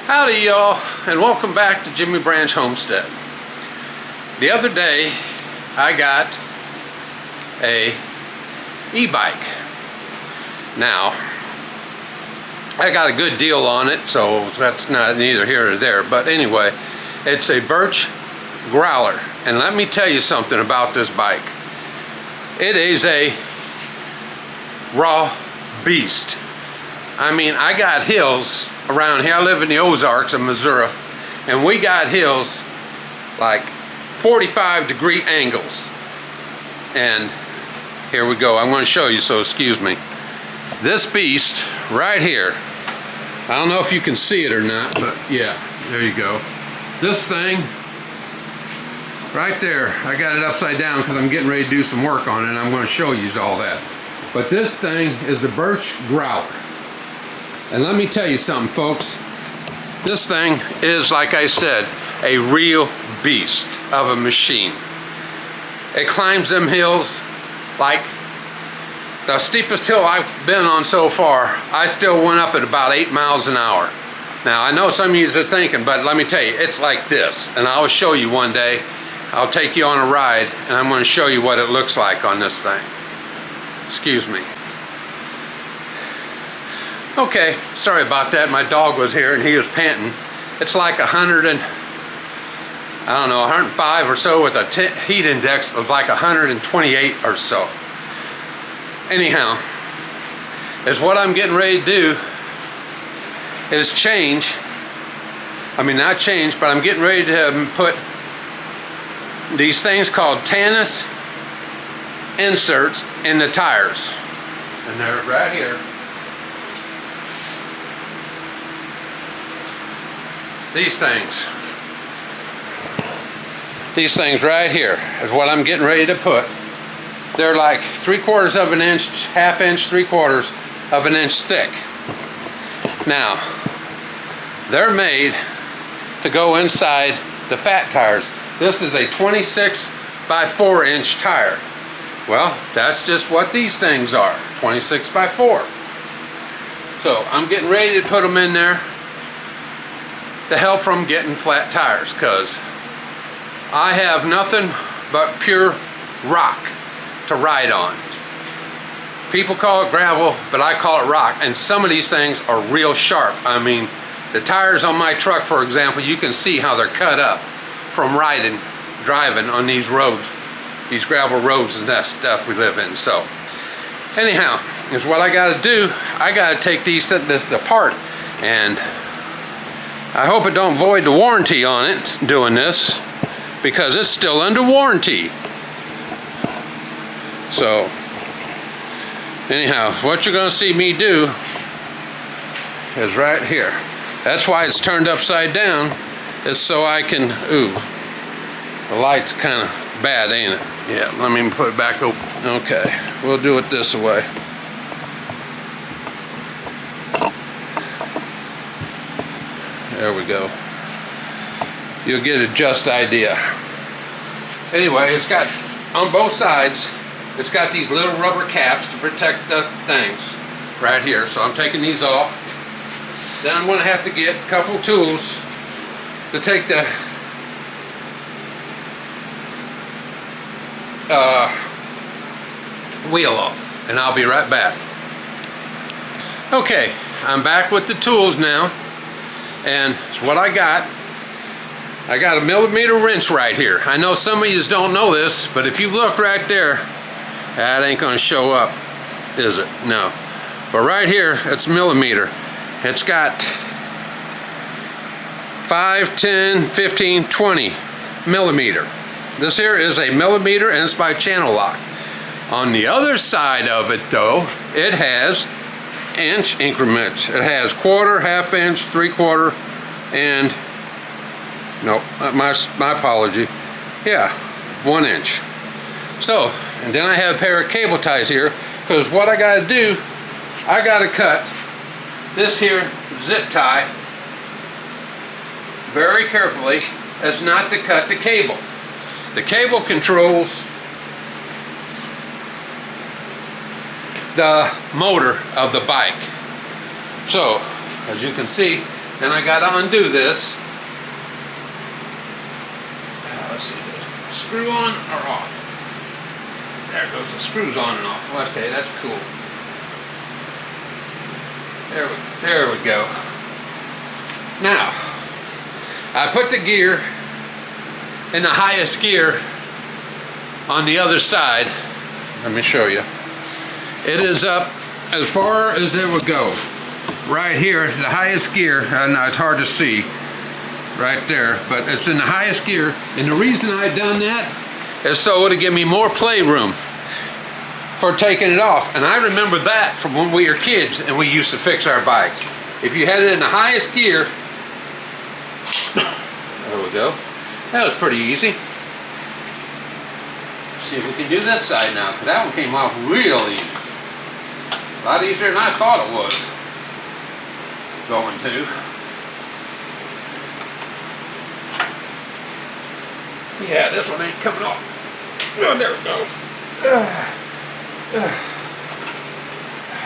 Howdy y'all, and welcome back to Jimmy Branch Homestead. The other day I got a e-bike. Now I got a good deal on it, so that's not neither here nor there, but anyway, it's a Birch Growler, and let me tell you something about this bike. It is a raw beast. I mean, I got hills around here. I live in the Ozarks of Missouri, and we got hills like 45-degree angles. And here we go. I'm going to show you, so excuse me. This beast right here, I don't know if you can see it or not, but yeah, there you go. This thing right there, I got it upside down because I'm getting ready to do some work on it, and I'm going to show you all that. But this thing is the Birch Growler. And let me tell you something, folks. This thing is, like I said, a real beast of a machine. It climbs them hills like the steepest hill I've been on so far. I still went up at about 8 miles an hour. Now, I know some of you are thinking, but let me tell you, it's like this. And I'll show you one day. I'll take you on a ride, and I'm going to show you what it looks like on this thing. Excuse me. Okay, sorry about that. My dog was here and he was panting. It's like 105 or so with a heat index of like 128 or so. Anyhow, is what I'm getting ready to do is change. I mean, not change, but I'm getting ready to put these things called Tannis inserts in the tires. And they're right here. These things right here is what I'm getting ready to put. They're like 3/4 of an inch, 1/2 inch, 3/4 of an inch thick. Now, they're made to go inside the fat tires. This is a 26 by 4 inch tire. Well, that's just what these things are, 26 by 4. So I'm getting ready to put them in there to help from getting flat tires, because I have nothing but pure rock to ride on. People call it gravel, but I call it rock, and some of these things are real sharp. I mean, the tires on my truck, for example, you can see how they're cut up from driving on these roads, these gravel roads and that stuff we live in. So anyhow, is what I got to do. I got to take this apart, and I hope it don't void the warranty on it doing this, because it's still under warranty. So anyhow, what you're going to see me do is right here. That's why it's turned upside down, is so I can, the light's kind of bad, ain't it? Yeah, let me put it back open. Okay, we'll do it this way. There we go. You'll get a just idea. Anyway, it's got, on both sides, it's got these little rubber caps to protect the things right here. So I'm taking these off. Then I'm going to have to get a couple tools to take the wheel off, and I'll be right back. Okay, I'm back with the tools now. And what I got a 1mm wrench right here. I know some of you don't know this, but if you look right there, that ain't gonna show up, is it? No. But right here, it's millimeter. It's got 5, 10, 15, 20 millimeter. This here is a millimeter, and it's by channel lock. On the other side of it though, it has inch increments. It has 1/4, 1/2 inch, 3/4, and no, my apology. Yeah, 1 inch. So, and then I have a pair of cable ties here, because what I got to do, I got to cut this here zip tie very carefully, as not to cut the cable. The cable controls the motor of the bike. So, as you can see, and I got to undo this. Let's see, screw on or off? There goes the screws on and off. Okay, that's cool. There we go. Now, I put the gear in the highest gear on the other side. Let me show you. It is up as far as it would go. Right here, the highest gear, and it's hard to see right there, but it's in the highest gear. And the reason I done that is so it would give me more playroom for taking it off. And I remember that from when we were kids and we used to fix our bikes. If you had it in the highest gear, there we go. That was pretty easy. See if we can do this side now, because that one came off real easy. A lot easier than I thought it was going to. Yeah, this one ain't coming off. Oh, there we go.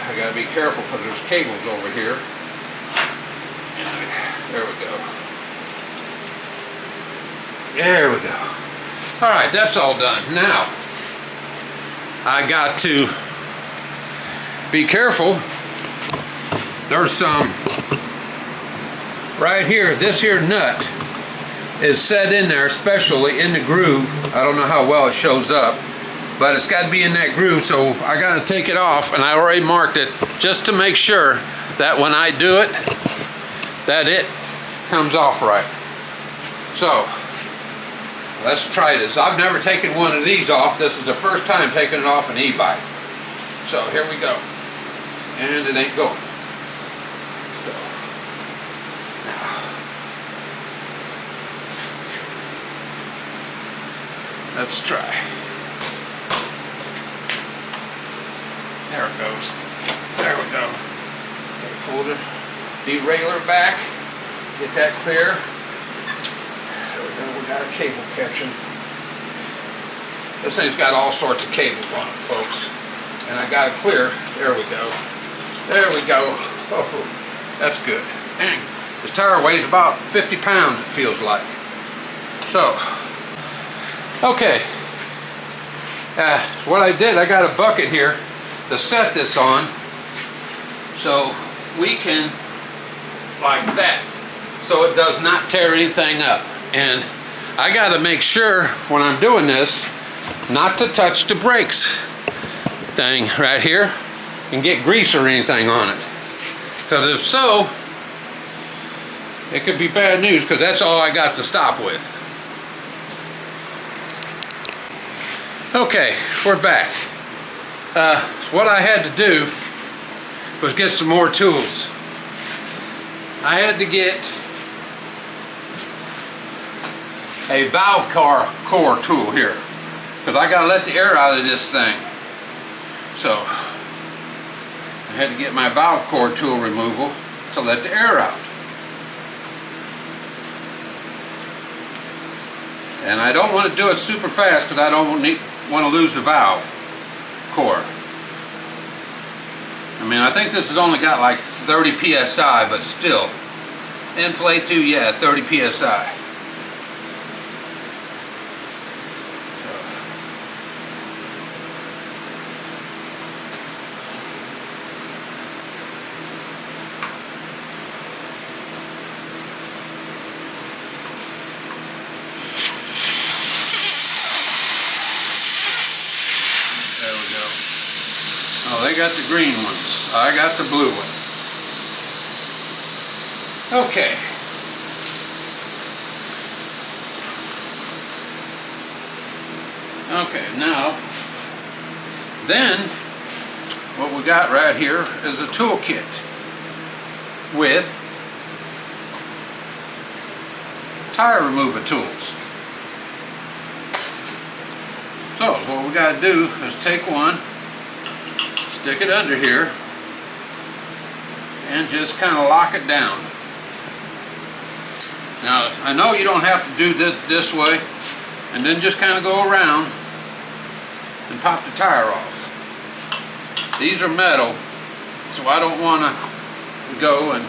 I gotta be careful because there's cables over here. There we go. There we go. All right, that's all done. Now, I got to be careful. There's some right here. This here nut is set in there, especially in the groove. I don't know how well it shows up, but it's got to be in that groove. So I got to take it off, and I already marked it just to make sure that when I do it, that it comes off right. So let's try this. I've never taken one of these off. This is the first time taking it off an e-bike. So here we go. And it ain't going. So now, let's try. There it goes. There we go. Pull the derailleur back. Get that clear. We got a cable catching. This thing's got all sorts of cables on it, folks. And I got it clear. There we go. There we go. Oh, that's good. Dang. This tire weighs about 50 pounds, it feels like. So, okay. What I did, I got a bucket here to set this on. So we can, like that. So it does not tear anything up. And I got to make sure when I'm doing this not to touch the brakes thing right here and get grease or anything on it. Because if so, it could be bad news, because that's all I got to stop with. Okay, we're back. What I had to do was get some more tools. I had to get a valve core tool here, because I got to let the air out of this thing. So I had to get my valve core tool removal to let the air out. And I don't want to do it super fast because I don't want to lose the valve core. I mean, I think this has only got like 30 psi, but still. Inflate to, yeah, 30 psi. They got the green ones. I got the blue one. Okay. Okay, now, then, what we got right here is a toolkit with tire remover tools. So, what we got to do is take one, stick it under here, and just kind of lock it down. Now, I know you don't have to do this way, and then just kind of go around and pop the tire off. These are metal, so I don't want to go and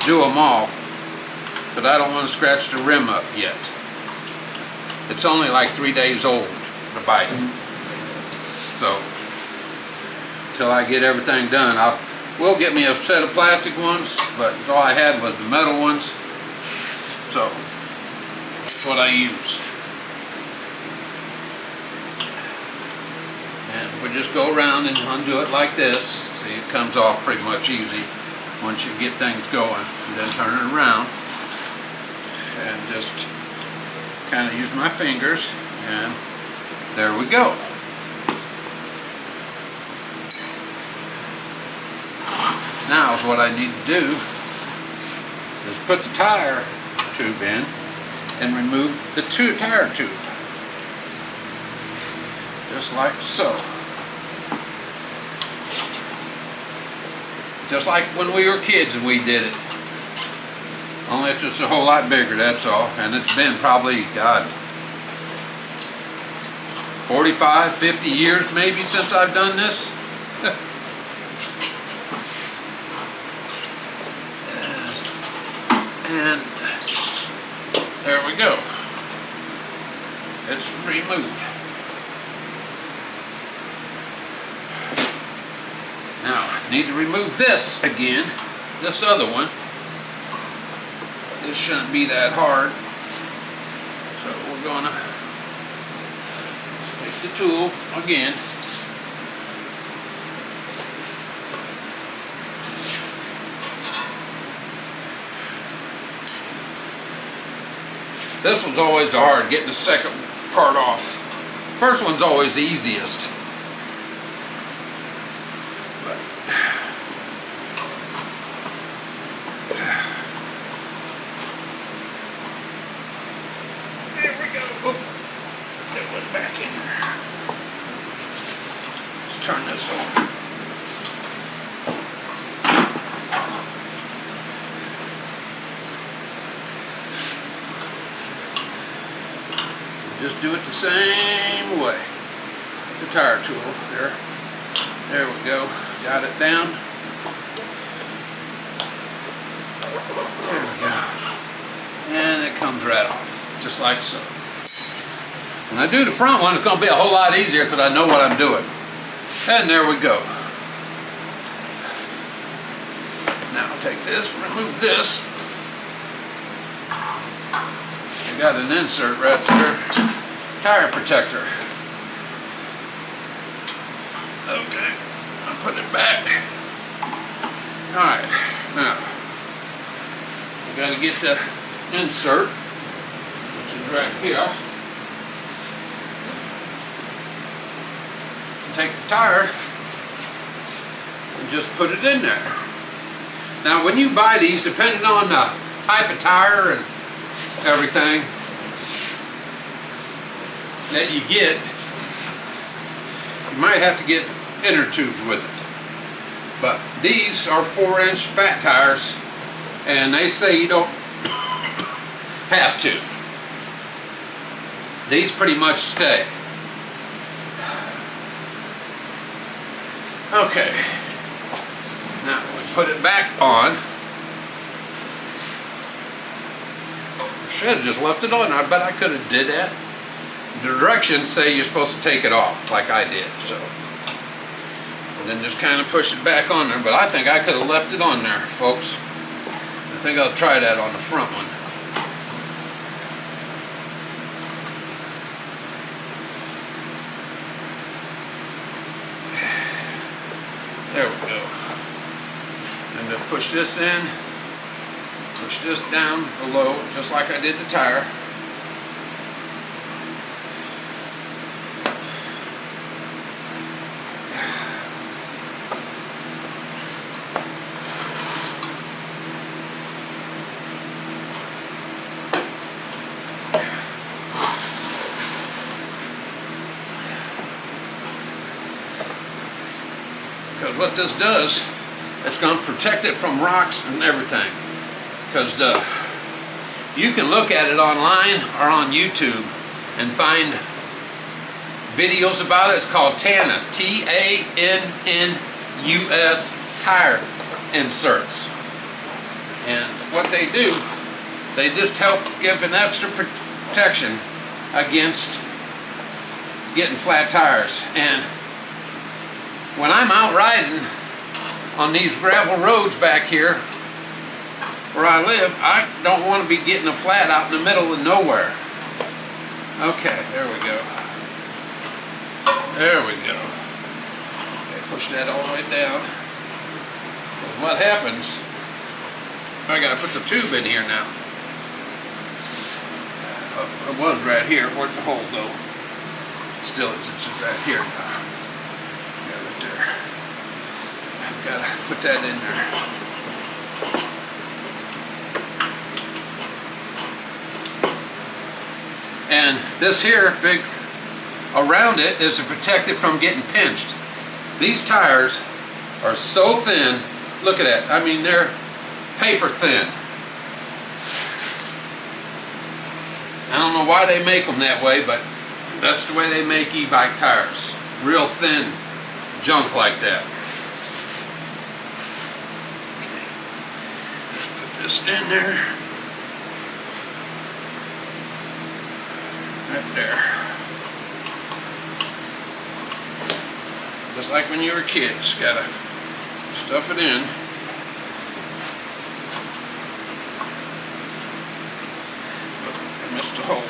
do them all. but I don't want to scratch the rim up yet. It's only like 3 days old, the bike. So, until I get everything done, we'll get me a set of plastic ones, but all I had was the metal ones. So, that's what I use. And we just go around and undo it like this. See, it comes off pretty much easy once you get things going. And then turn it around and just kind of use my fingers, and there we go. Now what I need to do is put the tire tube in and remove the tire tube. Just like so. Just like when we were kids and we did it. Only it's just a whole lot bigger, that's all. And it's been probably, God, 45, 50 years maybe since I've done this. And there we go. It's removed. Now, I need to remove this again, this other one. This shouldn't be that hard. So we're gonna take the tool again. This one's always hard, getting the second part off. First one's always the easiest. There we go. Oh, it went back in there. Let's turn this on. Just do it the same way. The tire tool there. There we go. Got it down. There we go. And it comes right off, just like so. When I do the front one, it's going to be a whole lot easier because I know what I'm doing. And there we go. Now I'll take this, remove this. I got an insert right there. Tire protector. Okay, I'll put it back. Alright, now we got to get the insert, which is right here. Take the tire and just put it in there. Now when you buy these, depending on the type of tire and everything that you get, you might have to get inner tubes with it. But these are 4-inch fat tires, and they say you don't have to. These pretty much stay. Okay, now we put it back on. I should have just left it on. I bet I could have did that. The directions say you're supposed to take it off, like I did, so. And then just kind of push it back on there, but I think I could have left it on there, folks. I think I'll try that on the front one. There we go. And then push this in, push this down below, just like I did the tire. Because what this does, it's going to protect it from rocks and everything. Because you can look at it online or on YouTube and find videos about it. It's called TANUS, T-A-N-N-U-S tire inserts. And what they do They just help give an extra protection against getting flat tires. And when I'm out riding on these gravel roads back here where I live, I don't want to be getting a flat out in the middle of nowhere. Okay, there we go. There we go. Okay, push that all the way down. What happens, I gotta put the tube in here now. Oh, it was right here. Where's the hole though? Still, it's just right here. Yeah, right there. I've gotta put that in there. And this here, big around it, is to protect it from getting pinched. These tires are so thin. Look at that. I mean, they're paper thin. I don't know why they make them that way, but that's the way they make e-bike tires. Real thin junk like that. Okay. Let's put this in there. Right there. Just like when you were kids, gotta stuff it in. I missed a hole.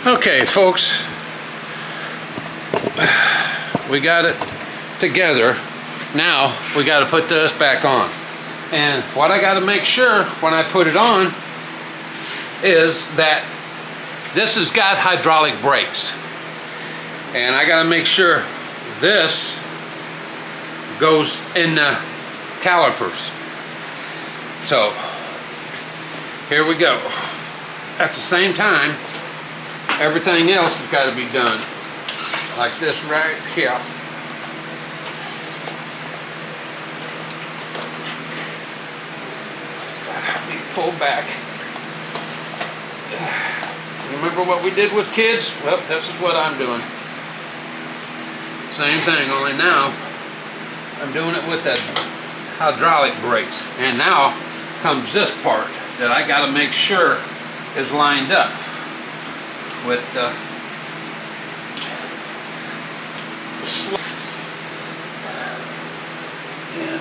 Okay, folks, we got it together. Now we got to put this back on. And what I got to make sure when I put it on is that this has got hydraulic brakes. And I got to make sure this goes in the calipers. So here we go. At the same time, everything else has got to be done like this right here. It's got to be pulled back. Remember what we did with kids? Well, this is what I'm doing. Same thing, only now I'm doing it with that hydraulic brakes. And now comes this part that I got to make sure is lined up with the slip. And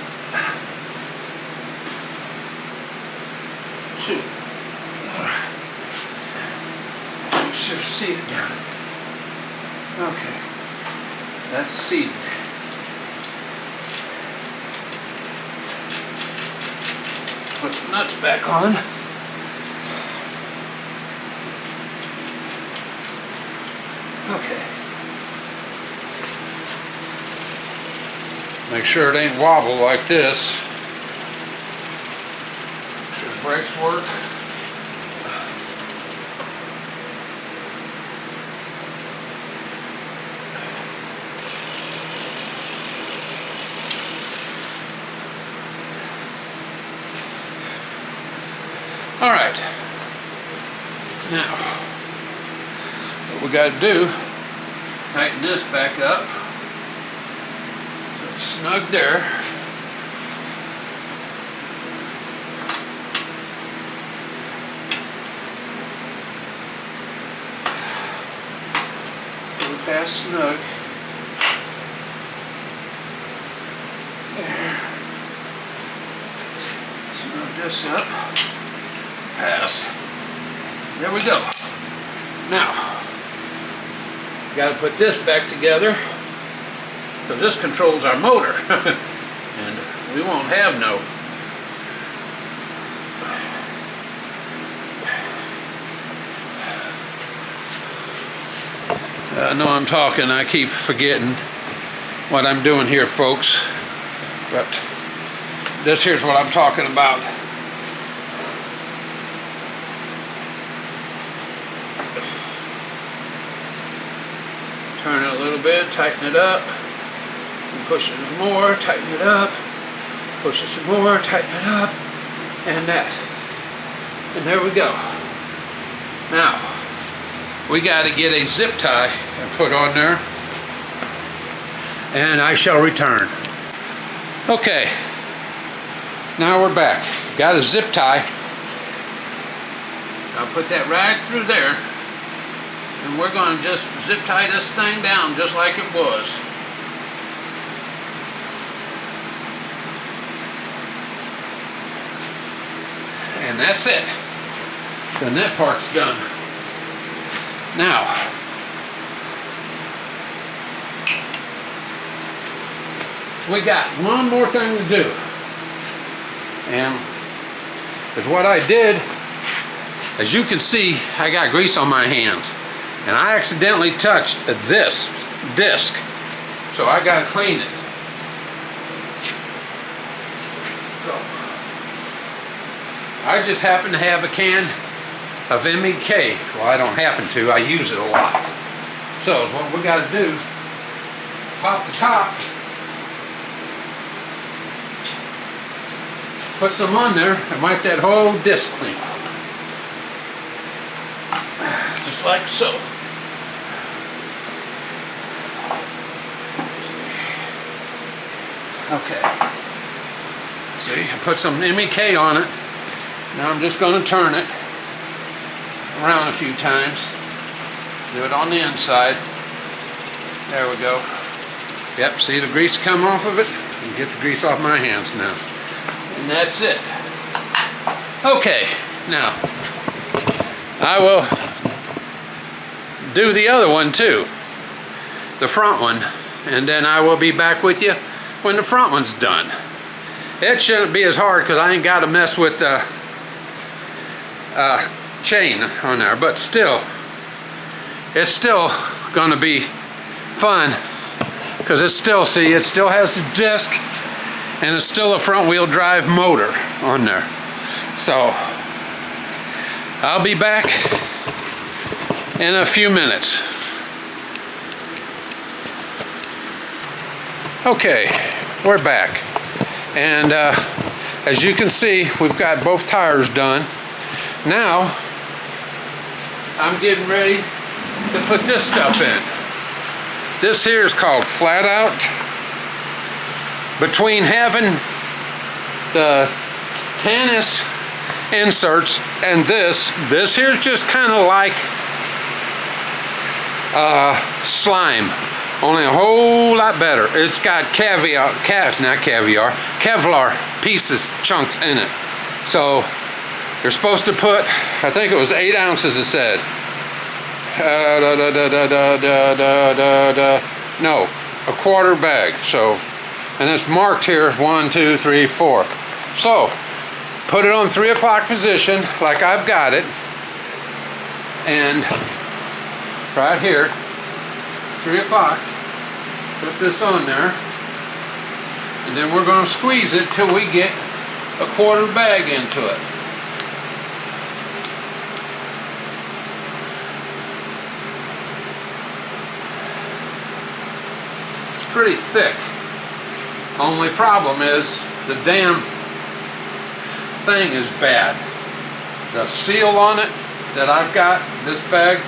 two. Should have seated down. Okay, that's seated. Put the nuts back on. Okay. Make sure it ain't wobble like this. Make sure the brakes work. All right. Now, what we got to do, tighten this back up so it's snug there. Go past snug. There. Snug this up. Pass. There we go. Now, got to put this back together because this controls our motor and we won't have no I know I'm talking, I keep forgetting what I'm doing here, folks, but this here's what I'm talking about. Turn it a little bit, tighten it up, and push it some more, tighten it up, push it some more, tighten it up, and that. And there we go. Now, we got to get a zip tie and put on there, and I shall return. Okay, now we're back. Got a zip tie. I'll put that right through there. And we're going to just zip tie this thing down just like it was. And that's it. Then that part's done. Now, we got one more thing to do. And is what I did, as you can see, I got grease on my hands. And I accidentally touched this disc, so I gotta clean it. So, I just happen to have a can of MEK. Well, I don't happen to, I use it a lot. So what we gotta do, pop the top, put some on there, and wipe that whole disc clean. Just like so. Okay. See, I put some MEK on it. Now I'm just going to turn it around a few times. Do it on the inside. There we go. Yep, see the grease come off of it? You can get the grease off my hands now. And that's it. Okay, now I will do the other one too. The front one. And then I will be back with you when the front one's done. It shouldn't be as hard because I ain't got to mess with the chain on there, but still, it's still going to be fun because it still, see, it still has the disc and it's still a front wheel drive motor on there. So, I'll be back in a few minutes. Okay, we're back, and as you can see, we've got both tires done. Now I'm getting ready to put this stuff in. This here is called flat out. Between having the tennis inserts and this here is just kind of like slime. Only a whole lot better. It's got Kevlar pieces, chunks in it. So you're supposed to put, I think it was 8 ounces it said. No, a quarter bag. So, and it's marked here 1, 2, 3, 4. So put it on 3 o'clock position like I've got it. And right here, 3 o'clock, put this on there, and then we're going to squeeze it till we get a quarter bag into it. It's pretty thick. Only problem is the damn thing is bad. The seal on it that I've got, this bag,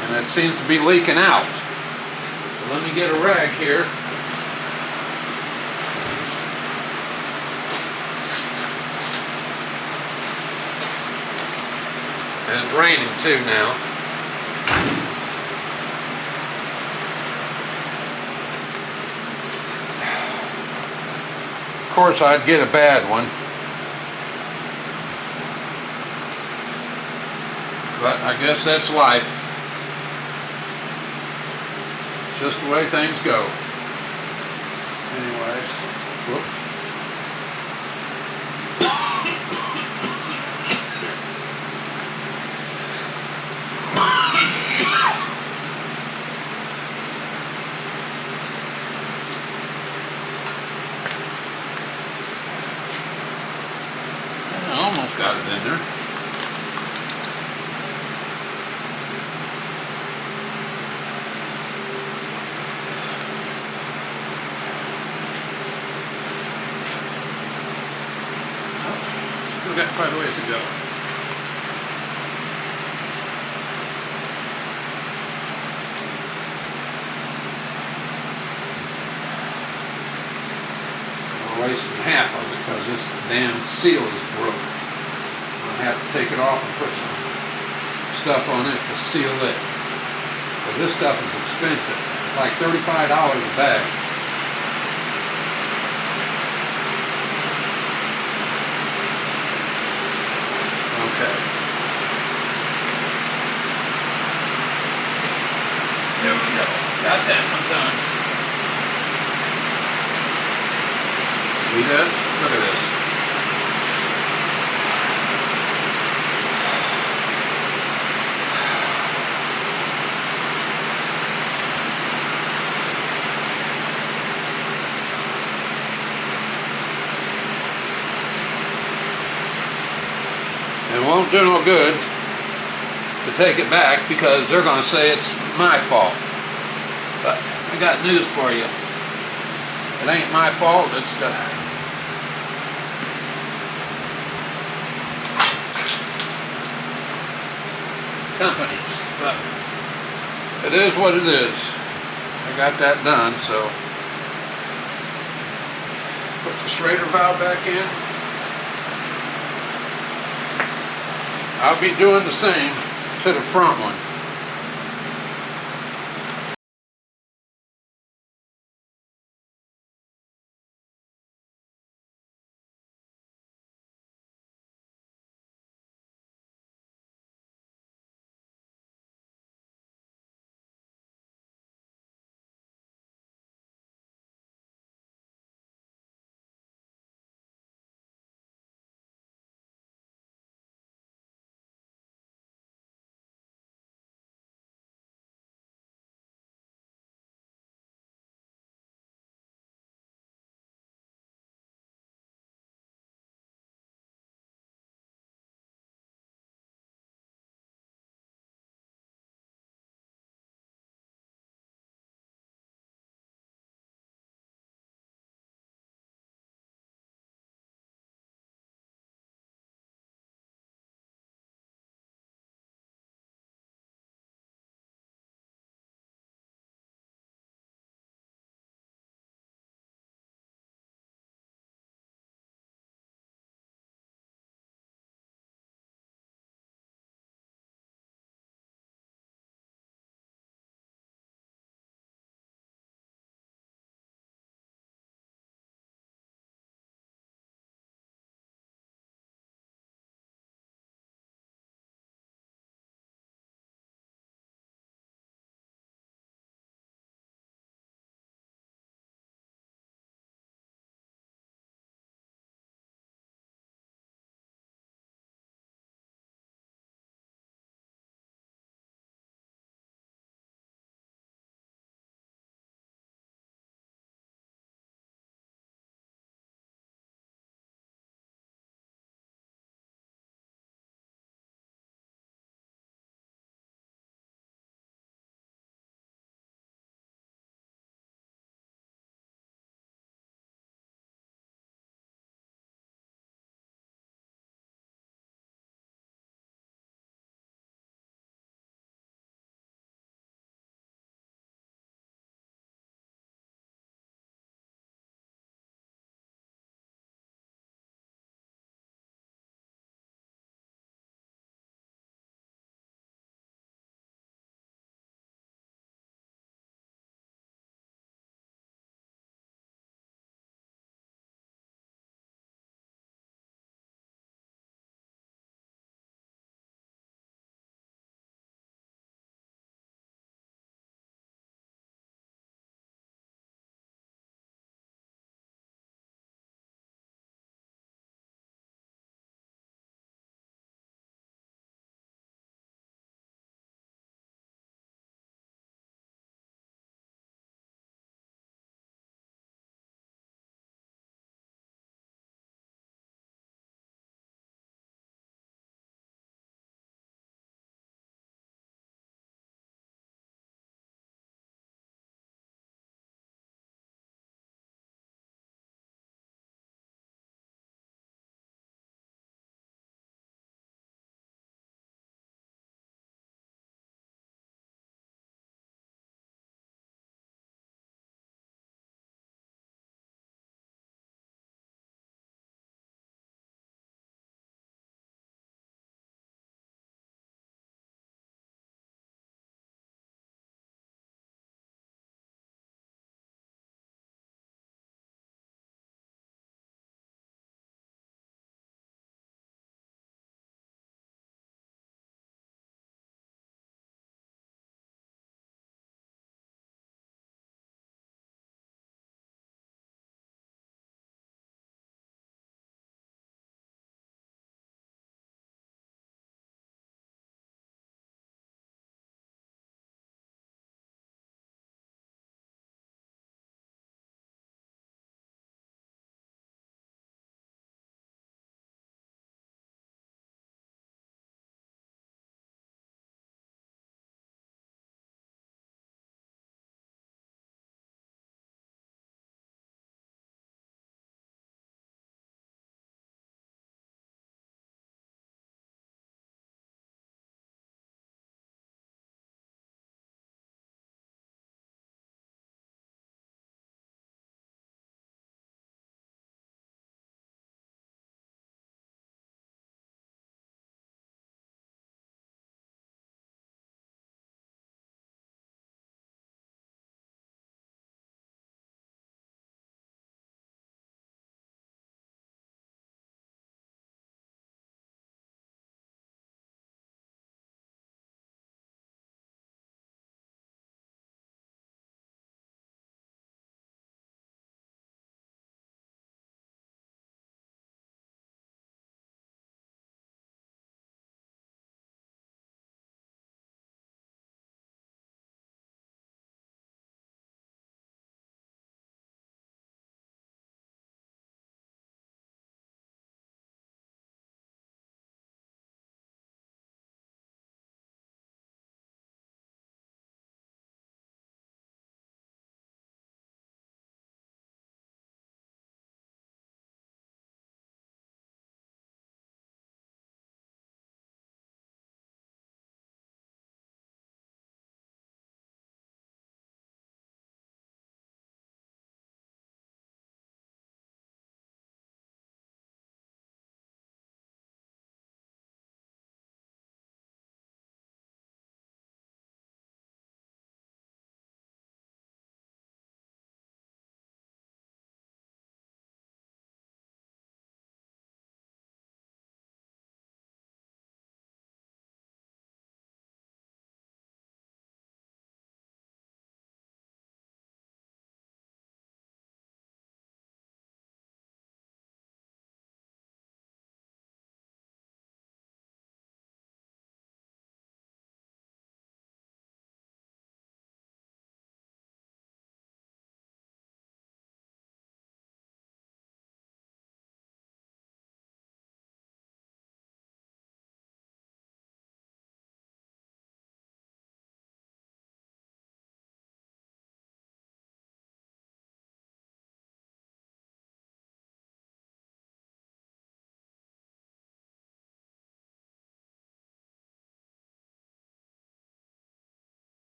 and it seems to be leaking out. So let me get a rag here. And it's raining too now. Of course, I'd get a bad one. But I guess that's life. Just the way things go. Anyways, whoops. Yep. I'm wasting half of it because this damn seal is broke. I have to take it off and put some stuff on it to seal it. But this stuff is expensive. It's like $35 a bag. Okay. There we go. Got that one done. See that? Look at this. It won't do no good to take it back because they're going to say it's my fault. But I got news for you. It ain't my fault, it's the company's. But it is what it is. I got that done, so put the Schrader valve back in. I'll be doing the same to the front one.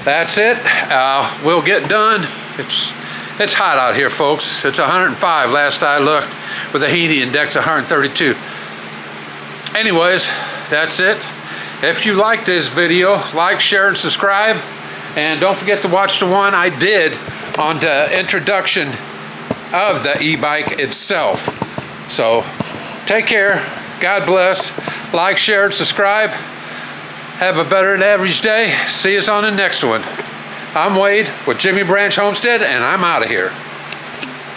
That's it. We'll get done. It's hot out here, folks. It's 105 last I looked, with a heat index of 132. Anyways, that's it. If you like this video, like, share, and subscribe. And don't forget to watch the one I did on the introduction of the e-bike itself. So take care. God bless. Like, share, and subscribe. Have a better than average day. See us on the next one. I'm Wade with Jimmy Branch Homestead, and I'm out of here.